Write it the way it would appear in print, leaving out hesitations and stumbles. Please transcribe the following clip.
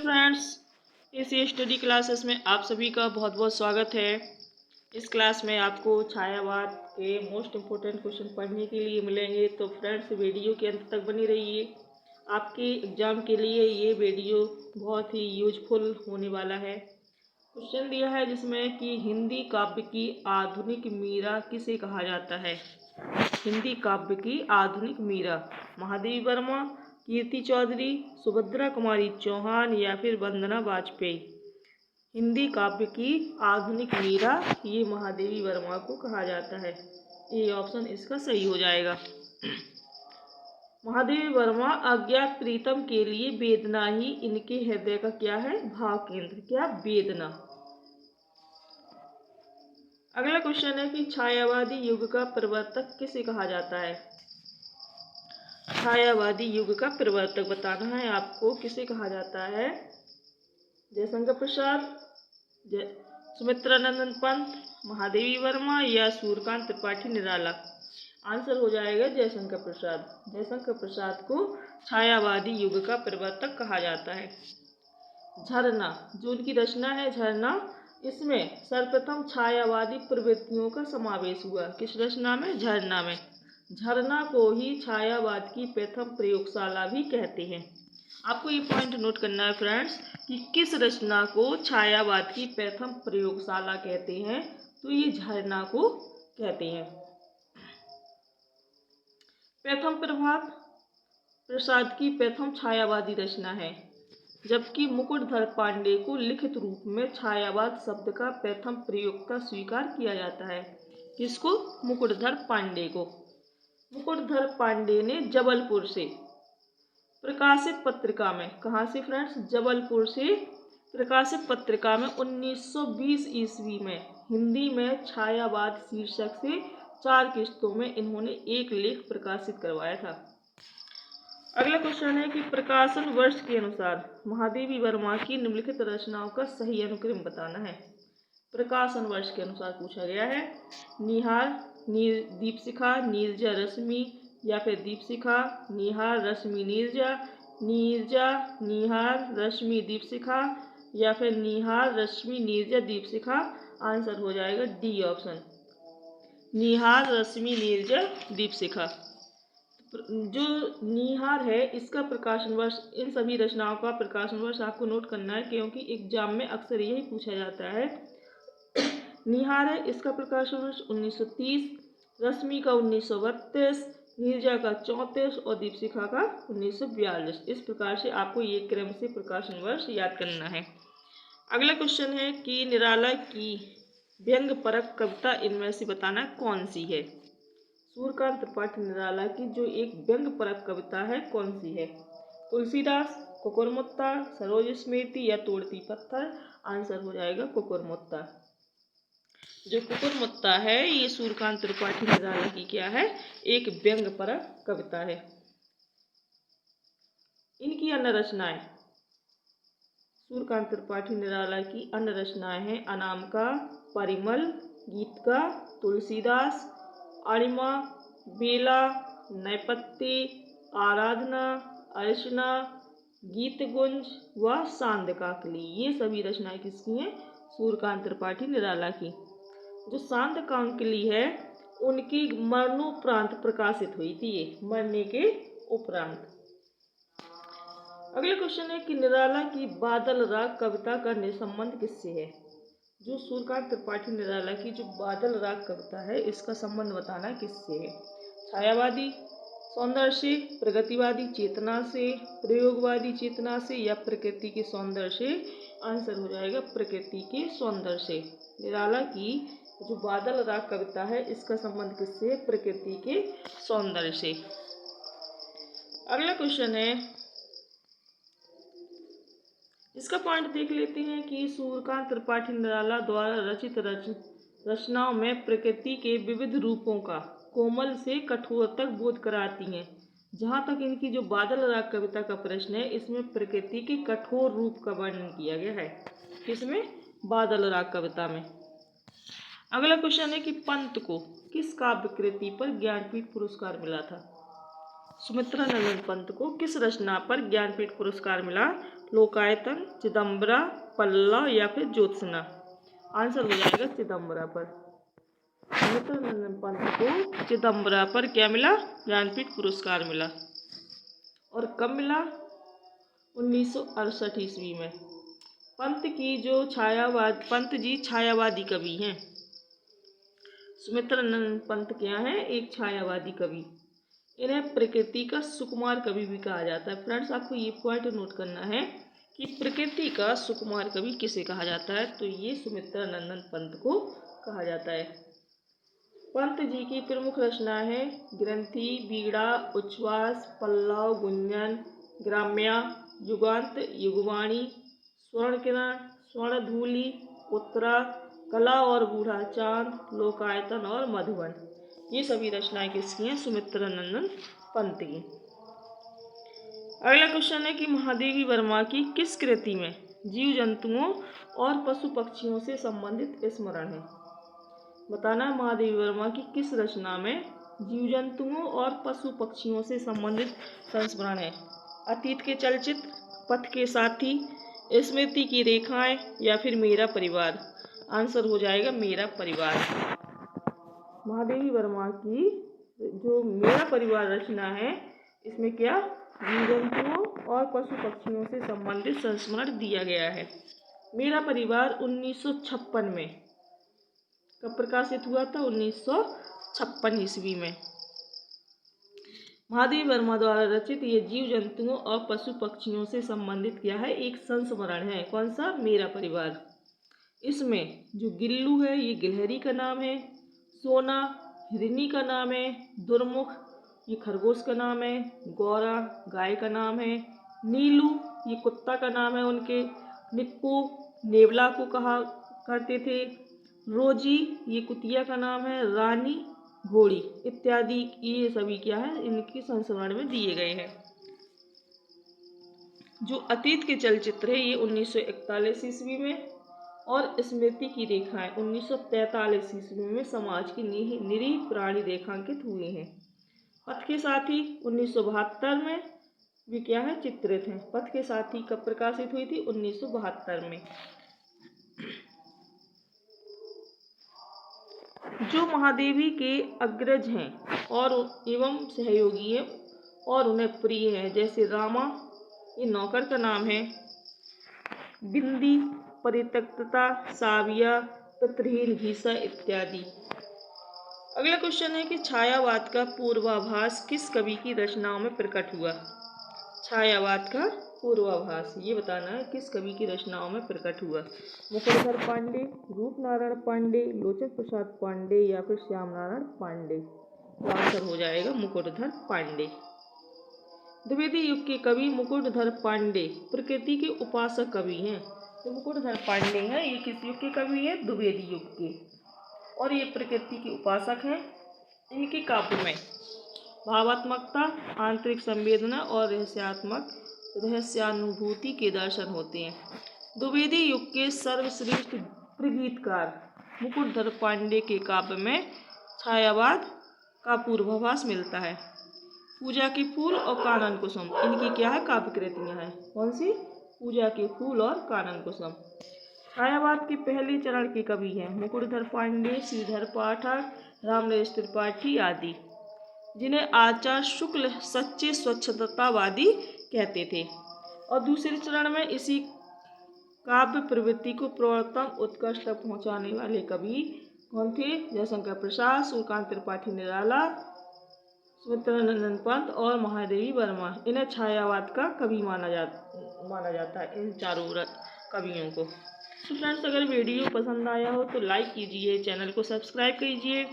Friends, इस study classes में आप सभी का बहुत बहुत स्वागत है। इस क्लास में आपको छायावाद के मोस्ट इम्पोर्टेंट क्वेश्चन पढ़ने के लिए मिलेंगे। तो फ्रेंड्स, वीडियो के अंत तक बनी रहिए। आपके एग्ज़ाम के लिए ये वीडियो बहुत ही यूजफुल होने वाला है। क्वेश्चन दिया है जिसमें कि हिंदी काव्य की आधुनिक मीरा किसे कहा जाता है। हिंदी काव्य की आधुनिक मीरा महादेवी वर्मा, कीर्ति चौधरी, सुभद्रा कुमारी चौहान या फिर वंदना वाजपेयी। हिंदी काव्य की आधुनिक मीरा ये महादेवी वर्मा को कहा जाता है। ये ऑप्शन इसका सही हो जाएगा। महादेवी वर्मा अज्ञात प्रीतम के लिए वेदना ही इनके हृदय का क्या है, भाव केंद्र। क्या, वेदना। अगला क्वेश्चन है कि छायावादी युग का प्रवर्तक किसे कहा जाता है। छायावादी युग का प्रवर्तक बताना है आपको, किसे कहा जाता है। जयशंकर प्रसाद, सुमित्रानंदन पंत, महादेवी वर्मा या सूर्यकांत त्रिपाठी निराला। आंसर हो जाएगा जयशंकर प्रसाद। जयशंकर प्रसाद को छायावादी युग का प्रवर्तक कहा जाता है। झरना, जो उनकी रचना है झरना, इसमें सर्वप्रथम छायावादी प्रवृत्तियों का समावेश हुआ। किस रचना में, झरना में। झरना को ही छायावाद की प्रथम प्रयोगशाला भी कहते हैं। आपको ये पॉइंट नोट करना है फ्रेंड्स कि किस रचना को छायावाद की प्रथम प्रयोगशाला कहते हैं, तो ये झरना को कहते हैं। प्रथम प्रभात प्रसाद की प्रथम छायावादी रचना है, जबकि मुकुटधर पांडे को लिखित रूप में छायावाद शब्द का प्रथम प्रयोक्ता स्वीकार किया जाता है। किसको, मुकुटधर पांडे को। मुकुटधर पांडे ने जबलपुर से प्रकाशित पत्रिका में, कहाँ से फ्रेंड्स, जबलपुर से प्रकाशित पत्रिका में 1920 ईस्वी में हिंदी में छायावाद शीर्षक से 4 किस्तों में इन्होंने एक लेख प्रकाशित करवाया था। अगला क्वेश्चन है कि प्रकाशन वर्ष के अनुसार महादेवी वर्मा की निम्नलिखित रचनाओं का सही अनुक्रम बताना है। प्रकाशन वर्ष के अनुसार पूछा गया है। निहार, दीपशिखा, नीरजा, रश्मि या फिर दीपशिखा, निहार, रश्मि, नीरजा, नीरजा, निहार, रश्मि, दीपशिखा या फिर निहार, रश्मि, नीरजा, दीपशिखा। आंसर हो जाएगा डी ऑप्शन, निहार, रश्मि, नीरजा, दीपशिखा। जो निहार है इसका प्रकाशन वर्ष, इन सभी रचनाओं का प्रकाशन वर्ष आपको नोट करना है, क्योंकि एग्जाम में अक्सर यही पूछा जाता है। निहार है इसका प्रकाशन वर्ष 1930, रश्मि का 1932, नीरजा का 34 और दीपशिखा का 1942। इस प्रकार से आपको ये क्रम से प्रकाशन वर्ष याद करना है। अगला क्वेश्चन है कि निराला की व्यंग परक कविता इनमें से बताना कौन सी है। सूर्यकांत त्रिपाठी निराला की जो एक व्यंग परक कविता है कौन सी है। तुलसीदास, कुकुरमुत्ता, सरोज स्मृति या तोड़ती पत्थर। आंसर हो जाएगा कुकुरमुत्ता। जो कुकुरमुत्ता है ये सूर्यकांत त्रिपाठी निराला की क्या है, एक व्यंग परक कविता है। इनकी अन्य रचनाएं, सूर्यकांत त्रिपाठी निराला की अन्य रचनाएं हैं अनामिका, परिमल, गीतिका, तुलसीदास, अणिमा, बेला, नैपत्य, आराधना, अर्चना, गीतगुंज व सांदकाकली। ये सभी रचनाएं किसकी हैं, सूर्यकांत त्रिपाठी निराला की। जो सांदकाकली है उनकी मरणोपरांत प्रकाशित हुई थी, ये मरने के उपरांत। अगला क्वेश्चन है कि निराला की बादल राग कविता का संबंध किससे है। जो सूर्यकांत त्रिपाठी निराला की जो बादल राग कविता है इसका संबंध बताना किससे है। छायावादी सौंदर्य से, प्रगतिवादी चेतना से, प्रयोगवादी चेतना से या प्रकृति के सौंदर्य से। आंसर हो जाएगा प्रकृति के सौंदर्य से। निराला की जो बादल राग कविता है इसका संबंध किससे है, प्रकृति के सौंदर्य से। अगला क्वेश्चन है, इसका पॉइंट देख लेते हैं कि सूर्यकांत त्रिपाठी निराला द्वारा रचित रचनाओं में प्रकृति के विविध रूपों का कोमल से कठोर तक बोध कराती हैं। जहाँ तक इनकी जो बादल राग कविता का प्रश्न है इसमें प्रकृति के कठोर रूप का वर्णन किया गया है। किसमें, बादल राग कविता में। अगला क्वेश्चन है कि पंत को किस काव्य कृति पर ज्ञानपीठ पुरस्कार मिला था। सुमित्रा नंदन पंत को किस रचना पर ज्ञानपीठ पुरस्कार मिला? लोकायतन, चिदम्बरा, पल्लव या फिर ज्योत्सना? आंसर हो जाएगा चिदम्बरा पर। सुमित्रा नंदन पंत को चिदम्बरा पर क्या मिला? ज्ञानपीठ पुरस्कार मिला। और कब मिला? 1968 ईस्वी में। पंत जी छायावादी कवि हैं। सुमित्रा नंदन पंत क्या है? एक छायावादी कवि। इन्हें प्रकृति का सुकुमार कवि भी कहा जाता है। फ्रेंड्स, आपको ये पॉइंट नोट करना है कि प्रकृति का सुकुमार कवि किसे कहा जाता है, तो ये सुमित्रा नंदन पंत को कहा जाता है। पंत जी की प्रमुख रचना है ग्रंथि, बीड़ा, उच्छ्वास, पल्लव, गुंजन, ग्राम्या, युगांत, युगवाणी, स्वर्ण किरण, स्वर्णधूलि, उत्तरा, कला और बूढ़ा चांद, लोकायतन और मधुबन। ये सभी रचनाएं किसकी हैं? सुमित्रा नंदन पंत की। अगला क्वेश्चन है कि महादेवी वर्मा की किस कृति में जीव जंतुओं और पशु पक्षियों से संबंधित स्मरण है? बताना, महादेवी वर्मा की किस रचना में जीव जंतुओं और पशु पक्षियों से संबंधित संस्मरण है? अतीत के चलचित्र, पथ के साथी, स्मृति की रेखाएं या फिर मेरा परिवार? आंसर हो जाएगा मेरा परिवार। महादेवी वर्मा की जो मेरा परिवार रचना है, इसमें क्या जीव जंतुओं और पशु पक्षियों से संबंधित संस्मरण दिया गया है। मेरा परिवार 1956 में कब प्रकाशित हुआ था? 1956 ईस्वी में। महादेवी वर्मा द्वारा रचित ये जीव जंतुओं और पशु पक्षियों से संबंधित क्या है? एक संस्मरण है। कौन सा? मेरा परिवार। इसमें जो गिल्लू है ये गिलहरी का नाम है, सोना हिरनी का नाम है, दुर्मुख ये खरगोश का नाम है, गौरा गाय का नाम है, नीलू ये कुत्ता का नाम है उनके, निप्पू नेवला को कहा करते थे, रोजी ये कुतिया का नाम है, रानी घोड़ी इत्यादि ये सभी क्या है? इनकी संस्मरण में दिए गए हैं। जो अतीत के चलचित्र है ये 1941 ईस्वी में और स्मृति की रेखाएं 1943 ईस्वी में समाज की निरीह प्राणी रेखांकित हुए हैं। पथ के साथी 1972 में भी क्या है? चित्रित हैं। पथ के साथी कब प्रकाशित हुई थी? 1972 में। जो महादेवी के अग्रज हैं और एवं सहयोगी हैं और उन्हें प्रिय है, जैसे रामा ये नौकर का नाम है, बिंदी, परित्यक्तता, साविया, पितृहीन घीसा इत्यादि। अगला क्वेश्चन है कि छायावाद का पूर्वाभास किस कवि की रचनाओं में प्रकट हुआ? छायावाद का पूर्वाभास ये बताना है किस कवि की रचनाओं में प्रकट हुआ? मुकुटधर पांडे, रूपनारायण पांडे, लोचन प्रसाद पांडे या फिर श्याम नारायण पांडे? आंसर हो जाएगा मुकुटधर पांडे। द्विवेदी युग के कवि मुकुटधर पांडे प्रकृति के उपासक कवि हैं। तो मुकुटधर पांडे हैं ये किस युग के कवि हैं? द्विवेदी युग के, और ये प्रकृति के उपासक हैं। इनके काव्य में भावात्मकता, आंतरिक संवेदना और रहस्यानुभूति के दर्शन होते हैं। द्विवेदी युग के सर्वश्रेष्ठ प्रगीतकार मुकुटधर पांडे के काव्य में छायावाद का पूर्वाभास मिलता है। पूजा के फूल और कानन कुसुम इनकी क्या है? काव्य कृतियाँ हैं। कौन सी? पूजा के फूल और कानन कुसुम। छायावाद के पहले चरण के कवि हैं मुकुटधर पांडे, श्रीधर पाठक, रामनरेश त्रिपाठी आदि, जिन्हें आचार्य शुक्ल सच्चे स्वच्छतावादी कहते थे। और दूसरे चरण में इसी काव्य प्रवृत्ति को प्रवर्तन उत्कर्ष तक पहुँचाने वाले कवि कौन थे? जयशंकर प्रसाद, सूर्यकांत त्रिपाठी निराला, सुमित्रा नंदन पंत और महादेवी वर्मा। इन्हें छायावाद का कवि माना जाता है, इन चारों कवियों को। तो फ्रेंड्स, अगर वीडियो पसंद आया हो तो लाइक कीजिए, चैनल को सब्सक्राइब कीजिए